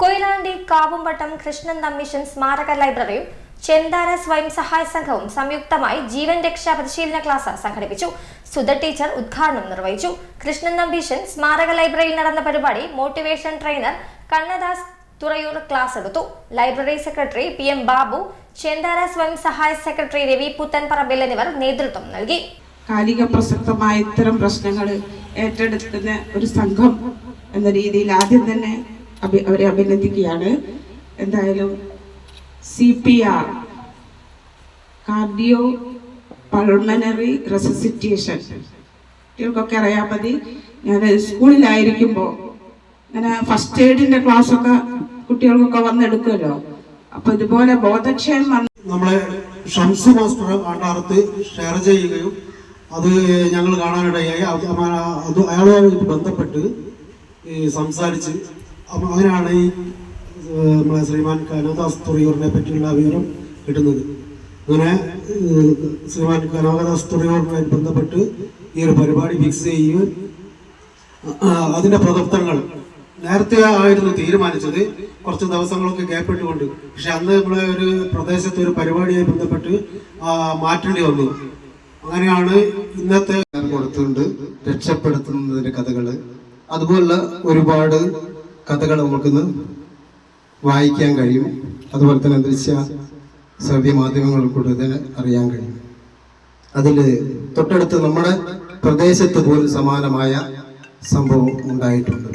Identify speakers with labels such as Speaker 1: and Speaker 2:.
Speaker 1: Koyilandy കാവുംപട്ടം Krishnan mission സ്മാരക ലൈബ്രറിയും ചെന്താര സ്വയം സഹായ സംഘവും സംയുക്തമായി ജീവൻ രക്ഷാ പരിശീലന ക്ലാസ് സംഘടിപ്പിച്ചു. സുധ ടീച്ചർ ഉദ്ഘാടനം നിർവഹിച്ചു. കൃഷ്ണൻ മിഷൻ സ്മാരക ലൈബ്രറിയിൽ നടന്ന പരിപാടി motivation trainer Kannadas Thurayur class എടുത്തു. ലൈബ്രറി സെക്രട്ടറി PM ബാബു, ചെന്താര സ്വയം സഹായ സെക്രട്ടറി രവി പുത്തൻപറമ്പിൽ എന്നിവർ നേതൃത്വം നൽകി.
Speaker 2: കാലിക പ്രസക്തമായ ഇത്തരം പ്രശ്നങ്ങൾ ഏറ്റെടുക്കുന്ന ഒരു സംഘം എന്ന രീതിയിൽ ആദ്യം തന്നെ അവരെ അഭിനന്ദിക്കുകയാണ്. എന്തായാലും CPR കാർഡിയോ പൾമനറി റെസിസിറ്റേഷൻ കുട്ടികൾക്കൊക്കെ അറിയാൻ മതി. ഞാൻ സ്കൂളിലായിരിക്കുമ്പോൾ അങ്ങനെ ഫസ്റ്റ് എയ്ഡിന്റെ ക്ലാസ്സൊക്കെ കുട്ടികൾക്കൊക്കെ വന്നെടുക്കുമല്ലോ. അപ്പൊ ഇതുപോലെ ബോധക്ഷയം
Speaker 3: നമ്മളെ ഷംസു മാസ്റ്റർ ആണ്ടാർത്ത് ഷെയർ ചെയ്യുകയും അത് ഞങ്ങൾ കാണാനിടയായി. അത് അയാളുമായി ബന്ധപ്പെട്ട് സംസാരിച്ച് അങ്ങനെയാണ് ഈ നമ്മളെ ശ്രീമാൻ കനകദാസ് തുറയൂരിനെ പറ്റിയുള്ള വിവരം കിട്ടുന്നത്. അങ്ങനെ ശ്രീമാൻ കനകദാസ് തുറയൂരിനെ ബന്ധപ്പെട്ട് ഈ ഒരു പരിപാടി ഫിക്സ് ചെയ്യുകയും അതിന്റെ പ്രവർത്തനങ്ങൾ നേരത്തെ ആയിരുന്നു തീരുമാനിച്ചത്, കുറച്ച് ദിവസങ്ങളൊക്കെ ഗ്യാപ്പിട്ടുകൊണ്ട്. പക്ഷെ അന്ന് നമ്മളെ ഒരു പ്രദേശത്തെ ഒരു പരിപാടിയായി ബന്ധപ്പെട്ട് മാറ്റേണ്ടി വന്നു. അങ്ങനെയാണ് ഇന്നത്തെ
Speaker 4: കൊടുത്തുകൊണ്ട് രക്ഷപ്പെടുത്തുന്നതിന്റെ കഥകള്, അതുപോലുള്ള ഒരുപാട് കഥകൾ നമുക്കിന്ന് വായിക്കാൻ കഴിയും. അതുപോലെ തന്നെ ദൃശ്യ ശ്രവ്യ മാധ്യമങ്ങളിൽ കൂടെ ഇതിനെ അറിയാൻ കഴിയും. അതിൽ തൊട്ടടുത്ത് നമ്മുടെ പ്രദേശത്ത് പോലും സമാനമായ സംഭവം ഉണ്ടായിട്ടുണ്ട്.